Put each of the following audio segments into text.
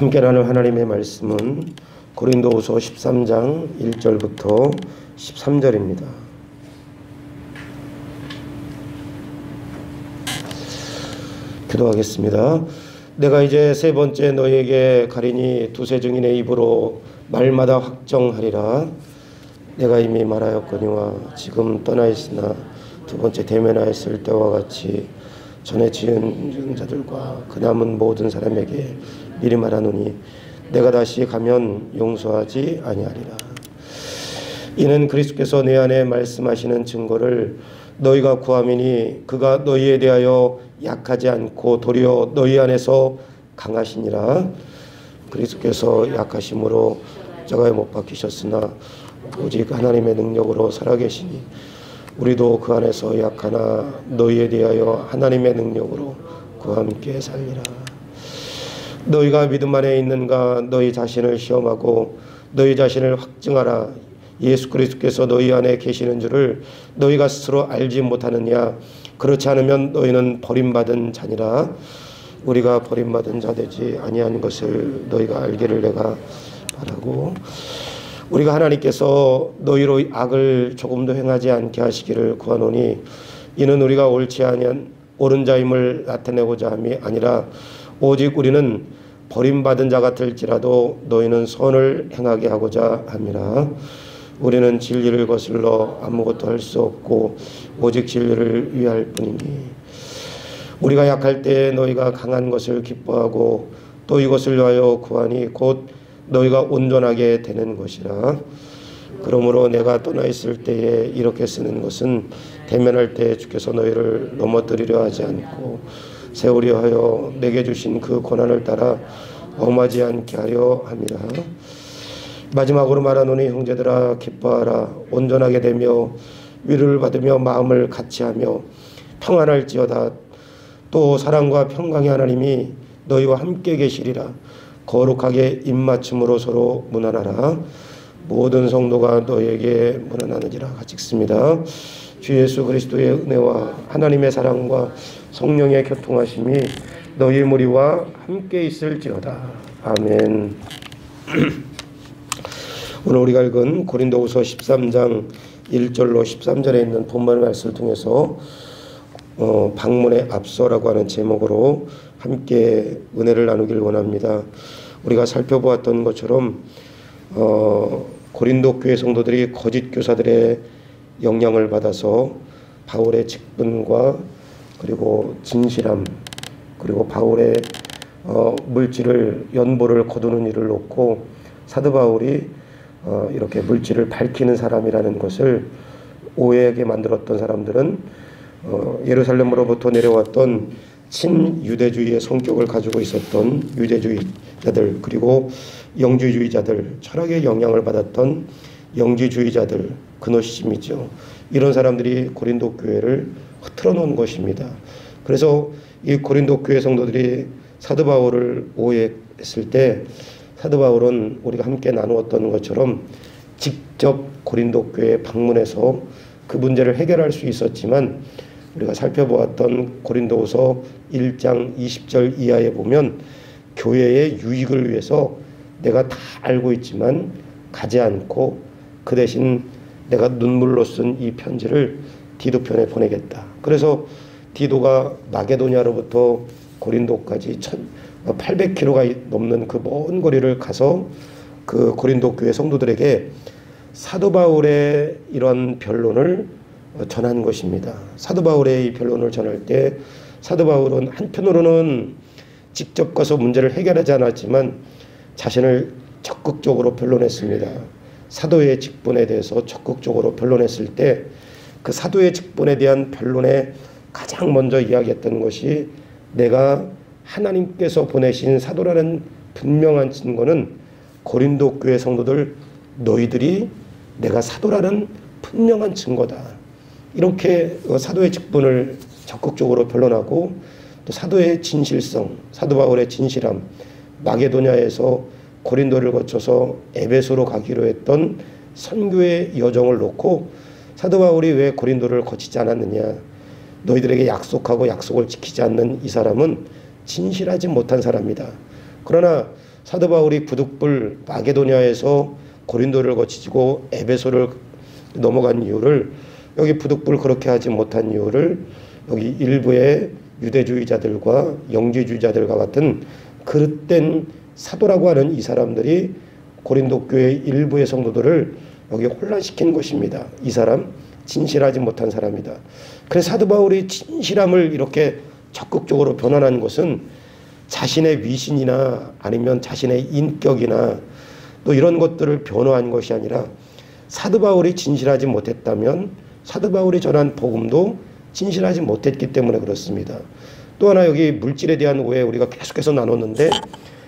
함께 나눌 하나님의 말씀은 고린도후서 13장 1절부터 13절입니다. 기도하겠습니다. 내가 이제 세 번째 너희에게 가리니 두세 증인의 입으로 말마다 확정하리라. 내가 이미 말하였거니와 지금 떠나 있으나 두 번째 대면하였을 때와 같이 전에 지은 자들과 그 남은 모든 사람에게 미리 말하노니 내가 다시 가면 용서하지 아니하리라. 이는 그리스도께서 내 안에 말씀하시는 증거를 너희가 구함이니 그가 너희에 대하여 약하지 않고 도리어 너희 안에서 강하시니라. 그리스도께서 약하심으로 십자가에 못 박히셨으나 오직 하나님의 능력으로 살아계시니 우리도 그 안에서 약하나 너희에 대하여 하나님의 능력으로 그와 함께 살리라. 너희가 믿음 안에 있는가 너희 자신을 시험하고 너희 자신을 확증하라. 예수 그리스도께서 너희 안에 계시는 줄을 너희가 스스로 알지 못하느냐. 그렇지 않으면 너희는 버림받은 자니라. 우리가 버림받은 자 되지 아니한 것을 너희가 알기를 내가 바라고, 우리가 하나님께서 너희로 악을 조금도 행하지 않게 하시기를 구하노니 이는 우리가 옳지 아니한 옳은 자임을 나타내고자 함이 아니라 오직 우리는 버림받은 자 같을지라도 너희는 선을 행하게 하고자 함이라. 우리는 진리를 거슬러 아무것도 할 수 없고 오직 진리를 위할 뿐이니 우리가 약할 때 너희가 강한 것을 기뻐하고 또 이것을 위하여 구하니 곧 너희가 온전하게 되는 것이라. 그러므로 내가 떠나 있을 때에 이렇게 쓰는 것은 대면할 때 주께서 너희를 넘어뜨리려 하지 않고 세우려 하여 내게 주신 그 고난을 따라 엄하지 않게 하려 함이라. 마지막으로 말하노니 형제들아 기뻐하라. 온전하게 되며 위로를 받으며 마음을 같이하며 평안할지어다. 또 사랑과 평강의 하나님이 너희와 함께 계시리라. 거룩하게 입맞춤으로 서로 문안하라. 모든 성도가 너희에게 문안하느니라. 같이 읽습니다. 주 예수 그리스도의 은혜와 하나님의 사랑과 성령의 교통하심이 너희 무리와 함께 있을지어다. 아멘. 오늘 우리가 읽은 고린도후서 13장 1절로 13절에 있는 본문 말씀을 통해서 방문의 앞서라고 하는 제목으로 함께 은혜를 나누길 원합니다. 우리가 살펴보았던 것처럼 고린도 교회 성도들이 거짓 교사들의 영향을 받아서 바울의 직분과 그리고 진실함 그리고 바울의 물질을 연보를 거두는 일을 놓고 사도 바울이 이렇게 물질을 밝히는 사람이라는 것을 오해하게 만들었던 사람들은 예루살렘으로부터 내려왔던 친유대주의의 성격을 가지고 있었던 유대주의자들, 그리고 영지주의자들, 철학의 영향을 받았던 영지주의자들, 그노시즘이죠. 이런 사람들이 고린도 교회를 흐트러 놓은 것입니다. 그래서 이 고린도 교회 성도들이 사도 바울을 오해했을 때 사도 바울은 우리가 함께 나누었던 것처럼 직접 고린도 교회에 방문해서 그 문제를 해결할 수 있었지만 우리가 살펴보았던 고린도후서 1장 20절 이하에 보면 교회의 유익을 위해서 내가 다 알고 있지만 가지 않고 그 대신 내가 눈물로 쓴 이 편지를 디도편에 보내겠다. 그래서 디도가 마게도냐로부터 고린도까지 800km가 넘는 그 먼 거리를 가서 그 고린도 교회 성도들에게 사도 바울의 이런 변론을 전한 것입니다. 사도 바울의 이 변론을 전할 때 사도 바울은 한편으로는 직접 가서 문제를 해결하지 않았지만 자신을 적극적으로 변론했습니다. 사도의 직분에 대해서 적극적으로 변론했을 때 그 사도의 직분에 대한 변론에 가장 먼저 이야기했던 것이 내가 하나님께서 보내신 사도라는 분명한 증거는 고린도 교회 성도들 너희들이 내가 사도라는 분명한 증거다. 이렇게 사도의 직분을 적극적으로 변론하고 또 사도의 진실성, 사도 바울의 진실함, 마게도냐에서 고린도를 거쳐서 에베소로 가기로 했던 선교의 여정을 놓고 사도 바울이 왜 고린도를 거치지 않았느냐. 너희들에게 약속하고 약속을 지키지 않는 이 사람은 진실하지 못한 사람이다. 그러나 사도 바울이 부득불 마게도냐에서 고린도를 거치고 에베소를 넘어간 이유를, 여기 부득불 그렇게 하지 못한 이유를 여기 일부의 유대주의자들과 영지주의자들과 같은 그릇된 사도라고 하는 이 사람들이 고린도 교회 일부의 성도들을 여기 혼란시킨 것입니다. 이 사람 진실하지 못한 사람이다. 그래서 사도 바울이 진실함을 이렇게 적극적으로 변환한 것은 자신의 위신이나 아니면 자신의 인격이나 또 이런 것들을 변호한 것이 아니라, 사도 바울이 진실하지 못했다면 사도 바울이 전한 복음도 진실하지 못했기 때문에 그렇습니다. 또 하나, 여기 물질에 대한 오해 우리가 계속해서 나눴는데,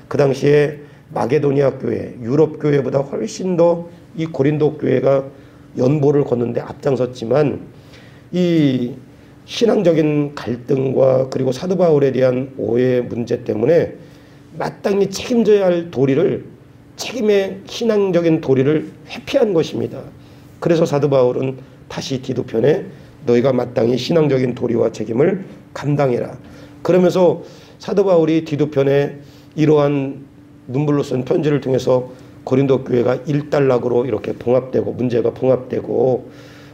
그 당시에 마게도니아 교회, 유럽 교회보다 훨씬 더 이 고린도 교회가 연보를 걷는데 앞장섰지만, 이 신앙적인 갈등과 그리고 사도 바울에 대한 오해 문제 때문에 마땅히 책임져야 할 도리를, 책임의 신앙적인 도리를 회피한 것입니다. 그래서 사도 바울은 다시 디도편에 너희가 마땅히 신앙적인 도리와 책임을 감당해라. 그러면서 사도 바울이 디도편에 이러한 눈물로 쓴 편지를 통해서 고린도 교회가 일단락으로 이렇게 봉합되고, 문제가 봉합되고,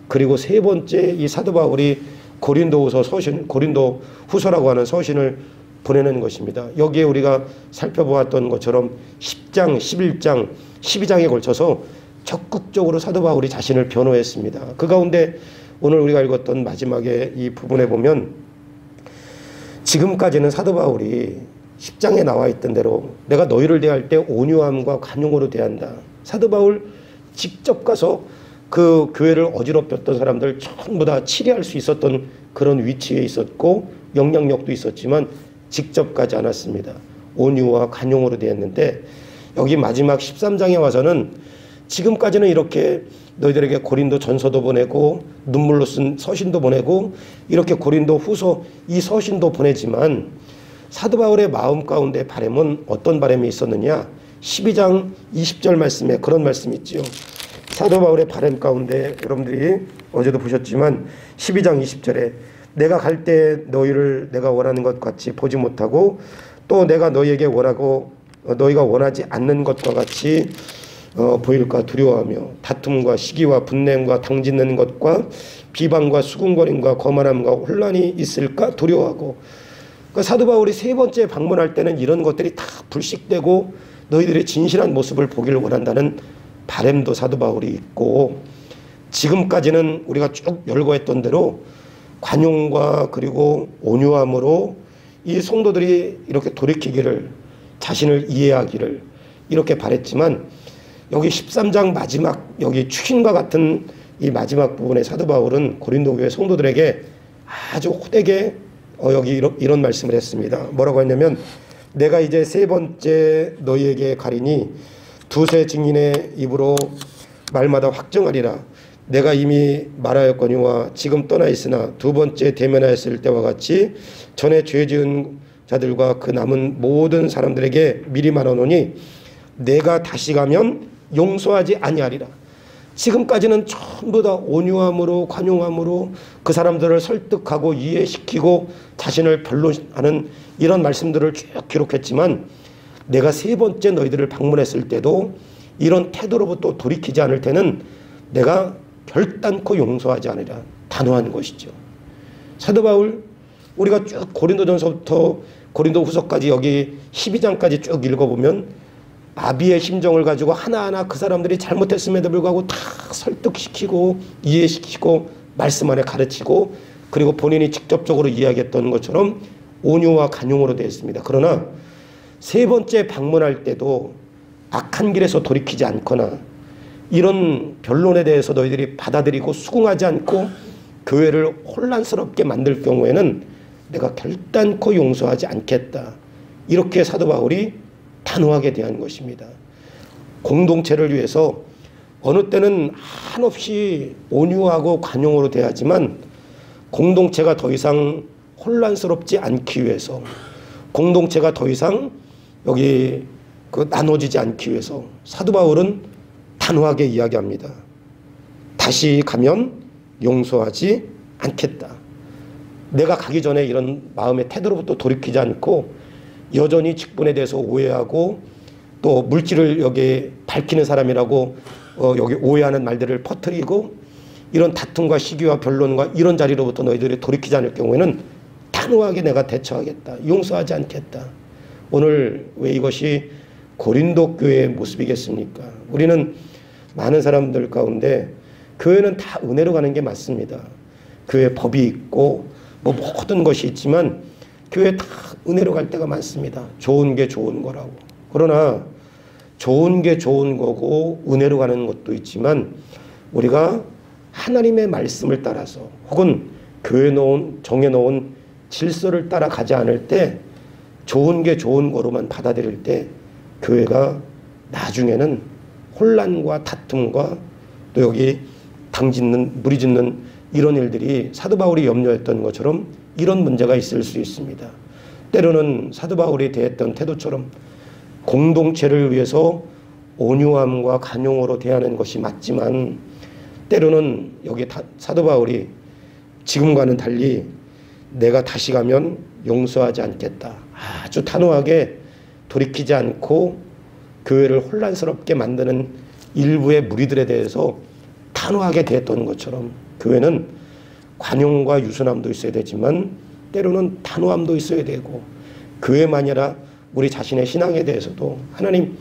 그리고 세 번째 이 사도 바울이 고린도후서 서신, 고린도 후서라고 하는 서신을 보내는 것입니다. 여기에 우리가 살펴보았던 것처럼 10장, 11장, 12장에 걸쳐서 적극적으로 사도 바울이 자신을 변호했습니다. 그 가운데 오늘 우리가 읽었던 마지막에 이 부분에 보면, 지금까지는 사도 바울이 10장에 나와 있던 대로 내가 너희를 대할 때 온유함과 관용으로 대한다. 사도 바울 직접 가서 그 교회를 어지럽혔던 사람들 전부 다 치리할 수 있었던 그런 위치에 있었고 영향력도 있었지만 직접 가지 않았습니다. 온유와 관용으로 대했는데, 여기 마지막 13장에 와서는 지금까지는 이렇게 너희들에게 고린도 전서도 보내고 눈물로 쓴 서신도 보내고 이렇게 고린도 후서 이 서신도 보내지만, 사도 바울의 마음 가운데 바람은 어떤 바람이 있었느냐? 12장 20절 말씀에 그런 말씀이 있지요. 사도 바울의 바람 가운데 여러분들이 어제도 보셨지만 12장 20절에 내가 갈 때 너희를 내가 원하는 것 같이 보지 못하고, 또 내가 너희에게 원하고 너희가 원하지 않는 것과 같이 보일까 두려워하며, 다툼과 시기와 분냄과 당짓는 것과 비방과 수군거림과 거만함과 혼란이 있을까 두려워하고. 그러니까 사도 바울이 세 번째 방문할 때는 이런 것들이 다 불식되고 너희들의 진실한 모습을 보기를 원한다는 바람도 사도 바울이 있고, 지금까지는 우리가 쭉 열거했던 대로 관용과 그리고 온유함으로 이 성도들이 이렇게 돌이키기를, 자신을 이해하기를 이렇게 바랬지만, 여기 13장 마지막, 여기 추신과 같은 이 마지막 부분에 사도 바울은 고린도 교회 성도들에게 아주 호되게 여기 이런 말씀을 했습니다. 뭐라고 했냐면, 내가 이제 세 번째 너희에게 가리니 두세 증인의 입으로 말마다 확정하리라. 내가 이미 말하였거니와 지금 떠나 있으나 두 번째 대면하였을 때와 같이 전에 죄 지은 자들과 그 남은 모든 사람들에게 미리 말하노니 내가 다시 가면 용서하지 아니하리라. 지금까지는 전부 다 온유함으로 관용함으로 그 사람들을 설득하고 이해시키고 자신을 변론하는 이런 말씀들을 쭉 기록했지만, 내가 세 번째 너희들을 방문했을 때도 이런 태도로부터 돌이키지 않을 때는 내가 결단코 용서하지 않으리라 단호한 것이죠. 사도 바울, 우리가 쭉 고린도전서부터 고린도후서까지 여기 12장까지 쭉 읽어보면 마비의 심정을 가지고 하나하나 그 사람들이 잘못했음에도 불구하고 다 설득시키고 이해시키고 말씀 안에 가르치고, 그리고 본인이 직접적으로 이야기했던 것처럼 온유와 관용으로 되어 있습니다. 그러나 세 번째 방문할 때도 악한 길에서 돌이키지 않거나 이런 변론에 대해서 너희들이 받아들이고 수긍하지 않고 교회를 혼란스럽게 만들 경우에는 내가 결단코 용서하지 않겠다. 이렇게 사도 바울이 단호하게 대한 것입니다. 공동체를 위해서 어느 때는 한없이 온유하고 관용으로 대하지만, 공동체가 더 이상 혼란스럽지 않기 위해서, 공동체가 더 이상 여기 나눠지지 않기 위해서 사도 바울은 단호하게 이야기합니다. 다시 가면 용서하지 않겠다. 내가 가기 전에 이런 마음의 태도로부터 돌이키지 않고 여전히 직분에 대해서 오해하고 또 물질을 여기 밝히는 사람이라고 여기 오해하는 말들을 퍼뜨리고 이런 다툼과 시기와 변론과 이런 자리로부터 너희들이 돌이키지 않을 경우에는 단호하게 내가 대처하겠다. 용서하지 않겠다. 오늘 왜 이것이 고린도 교회의 모습이겠습니까? 우리는 많은 사람들 가운데 교회는 다 은혜로 가는 게 맞습니다. 교회 법이 있고 뭐 모든 것이 있지만 교회 다 은혜로 갈 때가 많습니다. 좋은 게 좋은 거라고. 그러나 좋은 게 좋은 거고 은혜로 가는 것도 있지만 우리가 하나님의 말씀을 따라서 혹은 교회에 정해놓은 질서를 따라가지 않을 때 좋은 게 좋은 거로만 받아들일 때 교회가 나중에는 혼란과 다툼과 또 여기 무리 짓는 이런 일들이 사도 바울이 염려했던 것처럼 이런 문제가 있을 수 있습니다. 때로는 사도 바울이 대했던 태도처럼 공동체를 위해서 온유함과 간용으로 대하는 것이 맞지만 때로는 여기 사도 바울이 지금과는 달리 내가 다시 가면 용서하지 않겠다. 아주 단호하게 돌이키지 않고 교회를 혼란스럽게 만드는 일부의 무리들에 대해서 단호하게 대했던 것처럼 교회는 관용과 유순함도 있어야 되지만 때로는 단호함도 있어야 되고 교회만이 아니라 우리 자신의 신앙에 대해서도 하나님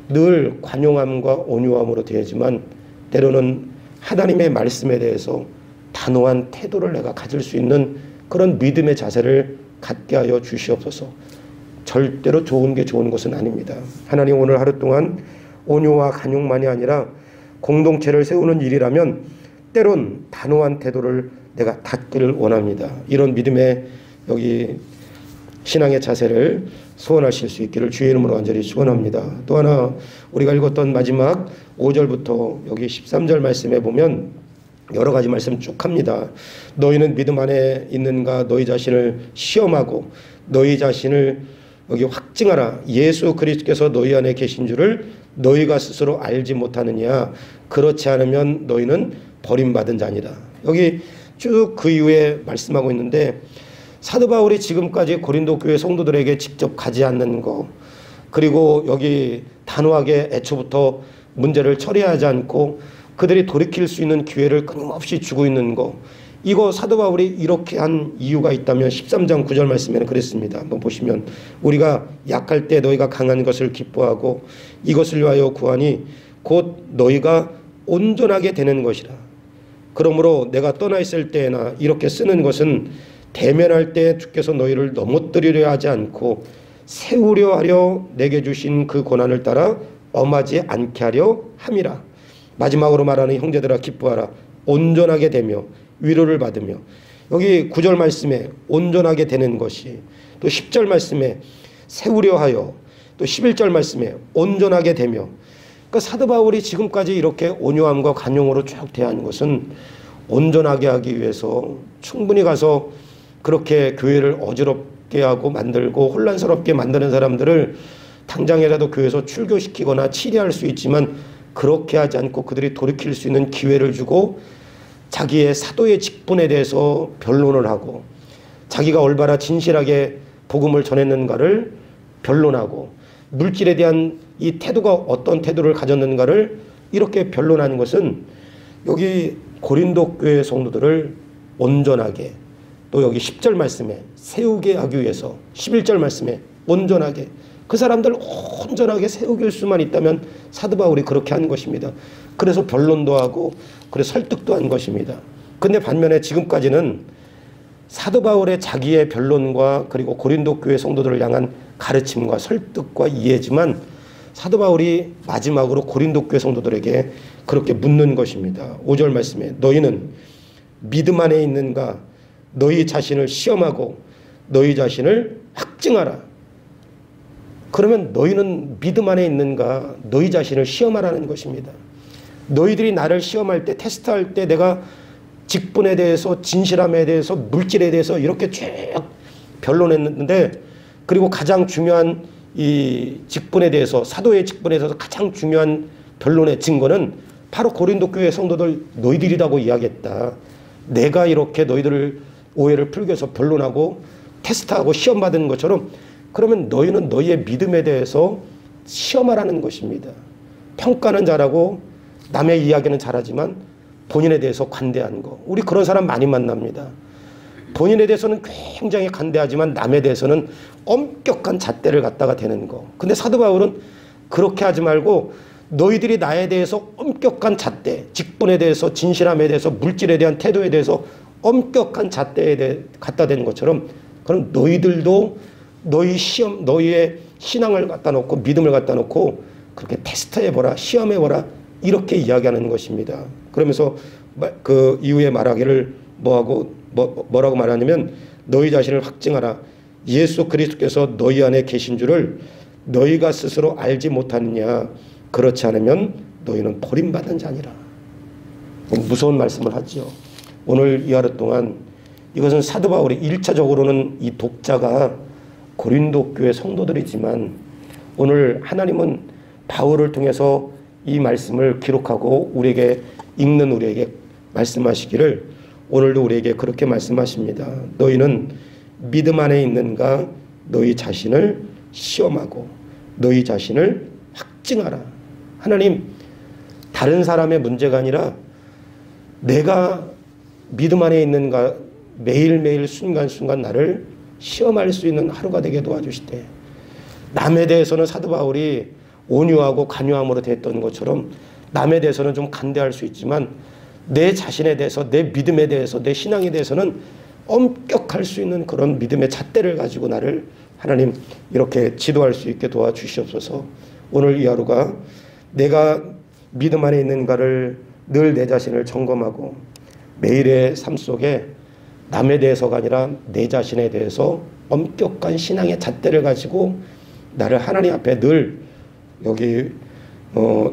늘 관용함과 온유함으로 대하지만 때로는 하나님의 말씀에 대해서 단호한 태도를 내가 가질 수 있는 그런 믿음의 자세를 갖게 하여 주시옵소서. 절대로 좋은 게 좋은 것은 아닙니다. 하나님 오늘 하루 동안 온유와 간용만이 아니라 공동체를 세우는 일이라면 때론 단호한 태도를 내가 갖기를 원합니다. 이런 믿음의 여기 신앙의 자세를 소원하실 수 있기를 주의 이름으로 간절히 축원합니다. 또 하나 우리가 읽었던 마지막 5절부터 여기 13절 말씀에 보면 여러 가지 말씀 쭉 합니다. 너희는 믿음 안에 있는가 너희 자신을 시험하고 너희 자신을 여기 확증하라. 예수 그리스도께서 너희 안에 계신 줄을 너희가 스스로 알지 못하느냐. 그렇지 않으면 너희는 버림받은 자니라. 여기 쭉 그 이후에 말씀하고 있는데 사도 바울이 지금까지 고린도 교회 성도들에게 직접 가지 않는 거 그리고 여기 단호하게 애초부터 문제를 처리하지 않고 그들이 돌이킬 수 있는 기회를 끊임없이 주고 있는 거 이거 사도 바울이 이렇게 한 이유가 있다면 13장 9절 말씀에는 그랬습니다. 한번 보시면 우리가 약할 때 너희가 강한 것을 기뻐하고 이것을 위하여 구하니 곧 너희가 온전하게 되는 것이라. 그러므로 내가 떠나 있을 때나 이렇게 쓰는 것은 대면할 때 주께서 너희를 넘어뜨리려 하지 않고 세우려 하려 내게 주신 그 고난을 따라 엄하지 않게 하려 함이라. 마지막으로 말하는 형제들아 기뻐하라. 온전하게 되며 위로를 받으며 여기 9절 말씀에 온전하게 되는 것이 또 10절 말씀에 세우려 하여 또 11절 말씀에 온전하게 되며 그러니까 사도 바울이 지금까지 이렇게 온유함과 간용으로 쭉 대한 것은 온전하게 하기 위해서 충분히 가서 그렇게 교회를 어지럽게 하고 만들고 혼란스럽게 만드는 사람들을 당장이라도 교회에서 출교시키거나 치리할 수 있지만 그렇게 하지 않고 그들이 돌이킬 수 있는 기회를 주고 자기의 사도의 직분에 대해서 변론을 하고 자기가 얼마나 진실하게 복음을 전했는가를 변론하고 물질에 대한 이 태도가 어떤 태도를 가졌는가를 이렇게 변론하는 것은 여기 고린도 교회 성도들을 온전하게 또 여기 10절 말씀에 세우게 하기 위해서 11절 말씀에 온전하게 그 사람들 온전하게 세우길 수만 있다면 사도 바울이 그렇게 한 것입니다. 그래서 변론도 하고 그래서 설득도 한 것입니다. 근데 반면에 지금까지는 사도 바울의 자기의 변론과 그리고 고린도 교회 성도들을 향한 가르침과 설득과 이해지만 사도 바울이 마지막으로 고린도 교회 성도들에게 그렇게 묻는 것입니다. 5절 말씀에 너희는 믿음 안에 있는가 너희 자신을 시험하고 너희 자신을 확증하라. 그러면 너희는 믿음 안에 있는가 너희 자신을 시험하라는 것입니다. 너희들이 나를 시험할 때 테스트할 때 내가 직분에 대해서 진실함에 대해서 물질에 대해서 이렇게 쭉 변론했는데 그리고 가장 중요한 이 직분에 대해서 사도의 직분에 대해서 가장 중요한 변론의 증거는 바로 고린도 교회 성도들 너희들이라고 이야기했다. 내가 이렇게 너희들을 오해를 풀기 위해서 변론하고 테스트하고 시험받은 것처럼 그러면 너희는 너희의 믿음에 대해서 시험하라는 것입니다. 평가는 잘하고 남의 이야기는 잘하지만 본인에 대해서 관대한 거. 우리 그런 사람 많이 만납니다. 본인에 대해서는 굉장히 관대하지만 남에 대해서는 엄격한 잣대를 갖다가 대는 거. 근데 사도 바울은 그렇게 하지 말고 너희들이 나에 대해서 엄격한 잣대, 직분에 대해서, 진실함에 대해서, 물질에 대한 태도에 대해서 엄격한 잣대에 갖다 대는 것처럼, 그럼 너희들도 너희 시험, 너희의 신앙을 갖다 놓고 믿음을 갖다 놓고 그렇게 테스트해보라, 시험해보라, 이렇게 이야기하는 것입니다. 그러면서 그 이후에 말하기를 뭐라고 말하냐면, 너희 자신을 확증하라. 예수 그리스도께서 너희 안에 계신 줄을 너희가 스스로 알지 못하느냐. 그렇지 않으면 너희는 버림받은 자니라. 무서운 말씀을 하죠. 오늘 이 하루 동안 이것은 사도 바울이 1차적으로는 이 독자가 고린도 교회 성도들이지만, 오늘 하나님은 바울을 통해서 이 말씀을 기록하고 우리에게 읽는 우리에게 말씀하시기를, 오늘도 우리에게 그렇게 말씀하십니다. 너희는 믿음 안에 있는가? 너희 자신을 시험하고 너희 자신을 확증하라. 하나님, 다른 사람의 문제가 아니라 내가 믿음 안에 있는가, 매일매일 순간순간 나를 시험할 수 있는 하루가 되게 도와주시되, 남에 대해서는 사도 바울이 온유하고 간유함으로 대했던 것처럼 남에 대해서는 좀 간대할 수 있지만 내 자신에 대해서, 내 믿음에 대해서, 내 신앙에 대해서는 엄격할 수 있는 그런 믿음의 잣대를 가지고 나를 하나님 이렇게 지도할 수 있게 도와주시옵소서. 오늘 이 하루가 내가 믿음 안에 있는가를 늘 내 자신을 점검하고 매일의 삶 속에 남에 대해서가 아니라 내 자신에 대해서 엄격한 신앙의 잣대를 가지고 나를 하나님 앞에 늘 여기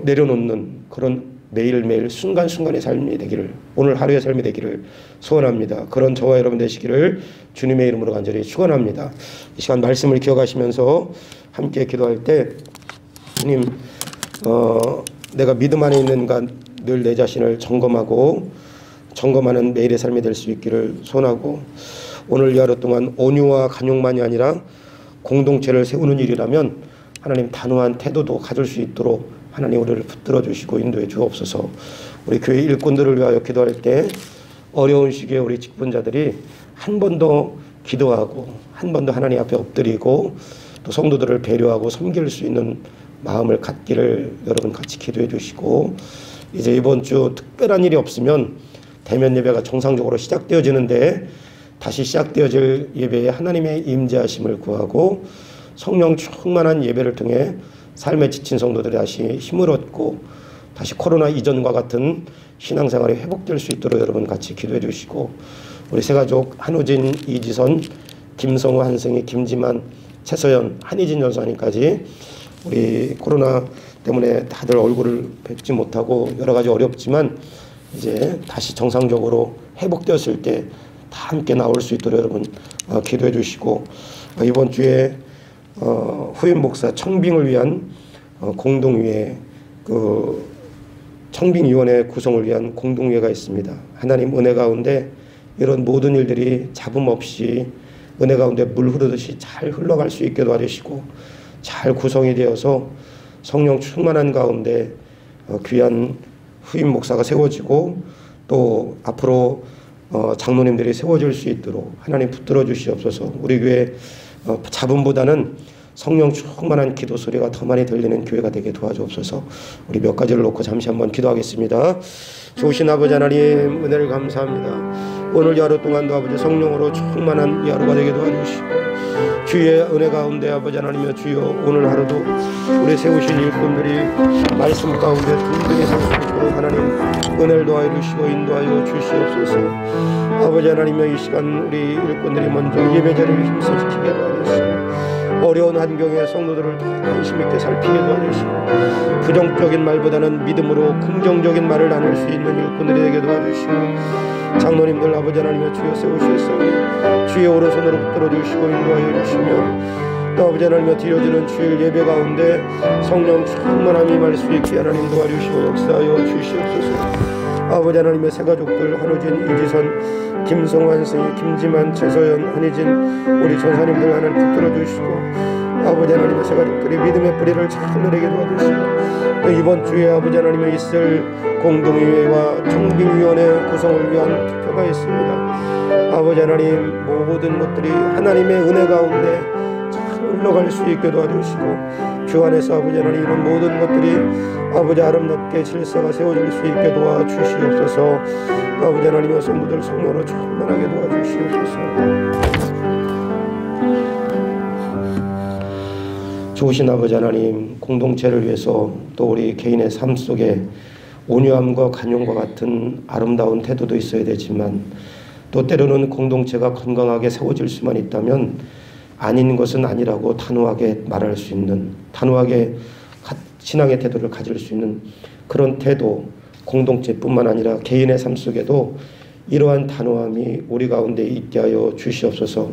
내려놓는 그런 매일매일 순간순간의 삶이 되기를, 오늘 하루의 삶이 되기를 소원합니다. 그런 저와 여러분 되시기를 주님의 이름으로 간절히 축원합니다. 이 시간 말씀을 기억하시면서 함께 기도할 때, 주님, 내가 믿음 안에 있는가 늘 내 자신을 점검하는 매일의 삶이 될 수 있기를 소원하고, 오늘 이 하루 동안 온유와 간용만이 아니라 공동체를 세우는 일이라면 하나님 단호한 태도도 가질 수 있도록 하나님 우리를 붙들어 주시고 인도해 주옵소서. 우리 교회 일꾼들을 위하여 기도할 때 어려운 시기에 우리 직분자들이 한 번 더 기도하고 한 번 더 하나님 앞에 엎드리고 또 성도들을 배려하고 섬길 수 있는 마음을 갖기를 여러분 같이 기도해 주시고, 이제 이번 주 특별한 일이 없으면 대면 예배가 정상적으로 시작되어지는데, 다시 시작되어질 예배에 하나님의 임재하심을 구하고 성령 충만한 예배를 통해 삶에 지친 성도들이 다시 힘을 얻고 다시 코로나 이전과 같은 신앙생활이 회복될 수 있도록 여러분 같이 기도해 주시고, 우리 세가족 한우진, 이지선, 김성우, 한승희, 김지만, 최서연, 한희진 전사님까지 우리 코로나 때문에 다들 얼굴을 뵙지 못하고 여러 가지 어렵지만 이제 다시 정상적으로 회복되었을 때 다 함께 나올 수 있도록 여러분 기도해 주시고, 이번 주에 후임 목사 청빙을 위한 공동위회, 그 청빙위원회 구성을 위한 공동회가 있습니다. 하나님 은혜 가운데 이런 모든 일들이 잡음 없이 은혜 가운데 물 흐르듯이 잘 흘러갈 수 있게 도와주시고, 잘 구성이 되어서 성령 충만한 가운데 귀한 후임 목사가 세워지고 또 앞으로 장로님들이 세워질 수 있도록 하나님 붙들어 주시옵소서. 우리 교회 잡음보다는 성령 충만한 기도 소리가 더 많이 들리는 교회가 되게 도와주옵소서. 우리 몇 가지를 놓고 잠시 한번 기도하겠습니다. 좋으신 아버지 하나님, 은혜를 감사합니다. 오늘 이 하루 동안도 아버지 성령으로 충만한 이 하루가 되게 도와주시고, 주의 은혜 가운데 아버지 하나님이여 주여, 오늘 하루도 우리 세우신 일꾼들이 말씀 가운데 든든히 설 수 있도록 하나님 은혜를 도와여 주시고 인도하여 주시옵소서. 아버지 하나님이여, 이 시간 우리 일꾼들이 먼저 예배자리를 힘써지키게 도와주시고, 어려운 환경에 성도들을 더 관심 있게 살피게 도와주시고, 부정적인 말보다는 믿음으로 긍정적인 말을 나눌 수 있는 일꾼들이 되게 도와주시고, 장로님들 아버지 하나님의 주여 세우셨사오니 주의 오른손으로 붙들어 주시고 인도하여 주시며, 또 아버지 하나님의 드려지는 주일 예배 가운데 성령 충만함이 임할 수 있게 하나님 도와주시고 역사하여 주시옵소서. 아버지 하나님의 새 가족들 한우진, 이지선, 김성환 선생님, 김지만, 최서연, 한희진 우리 전사님들 하나님 붙들어 주시고 아버지 하나님의 새 가족들이 믿음의 뿌리를 잘 내리게 도와주시고 또 이번 주에 아버지 하나님의 있을 공동의회와 청빙위원회 구성을 위한 투표가 있습니다. 아버지 하나님 모든 것들이 하나님의 은혜 가운데 잘 흘러갈 수 있게 도와주시고 주 안에서 아버지 하나님 이런 모든 것들이 아버지 아름답게 질서가 세워질 수 있게 도와주시옵소서. 아버지 하나님의 성도들 성령으로 충만하게 도와주시옵소서. 좋으신 아버지 하나님, 공동체를 위해서 또 우리 개인의 삶 속에 온유함과 간용과 같은 아름다운 태도도 있어야 되지만 또 때로는 공동체가 건강하게 세워질 수만 있다면 아닌 것은 아니라고 단호하게 말할 수 있는, 단호하게 신앙의 태도를 가질 수 있는 그런 태도, 공동체뿐만 아니라 개인의 삶 속에도 이러한 단호함이 우리 가운데 있게 하여 주시옵소서.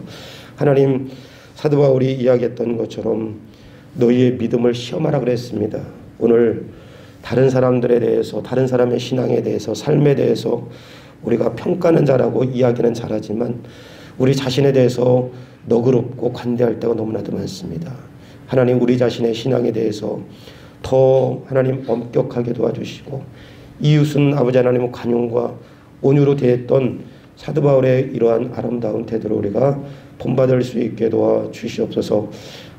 하나님, 사도 바울이 이야기했던 것처럼 너희의 믿음을 시험하라 그랬습니다. 오늘 다른 사람들에 대해서, 다른 사람의 신앙에 대해서, 삶에 대해서 우리가 평가는 잘하고 이야기는 잘하지만 우리 자신에 대해서 너그럽고 관대할 때가 너무나도 많습니다. 하나님, 우리 자신의 신앙에 대해서 더 하나님 엄격하게 도와주시고 이웃은 아버지 하나님의 관용과 온유로 대했던 사도 바울의 이러한 아름다운 태도를 우리가 본받을 수 있게 도와주시옵소서.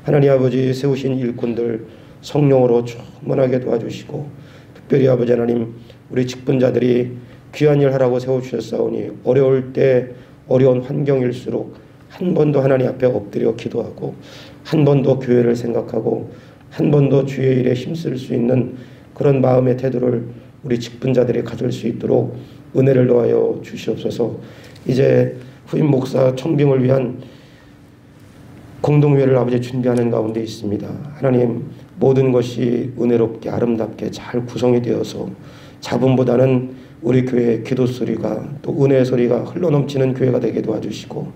하나님 아버지, 세우신 일꾼들 성령으로 충만하게 도와주시고 특별히 아버지 하나님 우리 직분자들이 귀한 일 하라고 세워주셨사오니 어려울 때 어려운 환경일수록 한 번 더 하나님 앞에 엎드려 기도하고 한 번 더 교회를 생각하고 한 번 더 주의 일에 힘쓸 수 있는 그런 마음의 태도를 우리 직분자들이 가질 수 있도록 은혜를 더하여 주시옵소서. 이제 후임 목사 청빙을 위한 공동회를 아버지 준비하는 가운데 있습니다. 하나님, 모든 것이 은혜롭게 아름답게 잘 구성이 되어서 자본보다는 우리 교회의 기도 소리가 또 은혜의 소리가 흘러넘치는 교회가 되게 도와주시고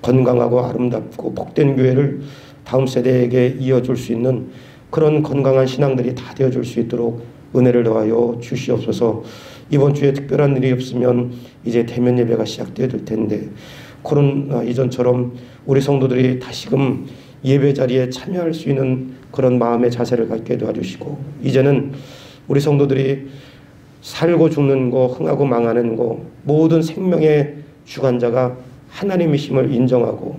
건강하고 아름답고 복된 교회를 다음 세대에게 이어줄 수 있는 그런 건강한 신앙들이 다 되어줄 수 있도록 은혜를 더하여 주시옵소서. 이번 주에 특별한 일이 없으면 이제 대면 예배가 시작되어야 될 텐데 코로나 이전처럼 우리 성도들이 다시금 예배 자리에 참여할 수 있는 그런 마음의 자세를 갖게 도와주시고 이제는 우리 성도들이 살고 죽는 거, 흥하고 망하는 거 모든 생명의 주관자가 하나님이심을 인정하고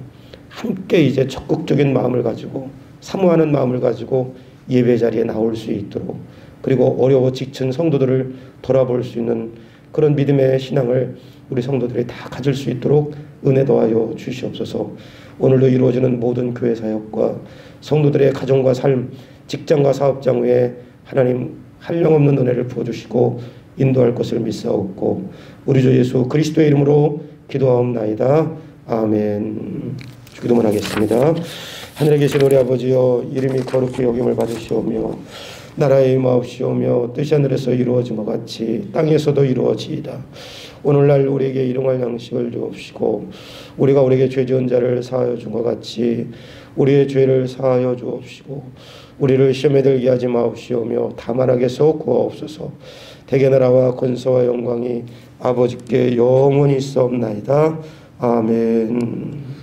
함께 이제 적극적인 마음을 가지고 사모하는 마음을 가지고 예배 자리에 나올 수 있도록 그리고 어려워 지친 성도들을 돌아볼 수 있는 그런 믿음의 신앙을 우리 성도들이 다 가질 수 있도록 은혜 더하여 주시옵소서. 오늘도 이루어지는 모든 교회 사역과 성도들의 가정과 삶, 직장과 사업장 위에 하나님 한량없는 은혜를 부어주시고 인도할 것을 믿사옵고 우리 주 예수 그리스도의 이름으로 기도하옵나이다. 아멘. 기도만 하겠습니다. 하늘에 계신 우리 아버지여, 이름이 거룩히 여김을 받으시오며 나라의 임하옵시오며 뜻이 하늘에서 이루어진 것 같이 땅에서도 이루어지이다. 오늘날 우리에게 일용할 양식을 주옵시고 우리가 우리에게 죄 지은 자를 사하여 준 것 같이 우리의 죄를 사하여 주옵시고 우리를 시험에 들게 하지 마옵시오며 다만 악에서 구하옵소서. 대개 나라와 권세와 영광이 아버지께 영원히 있사옵나이다. 아멘.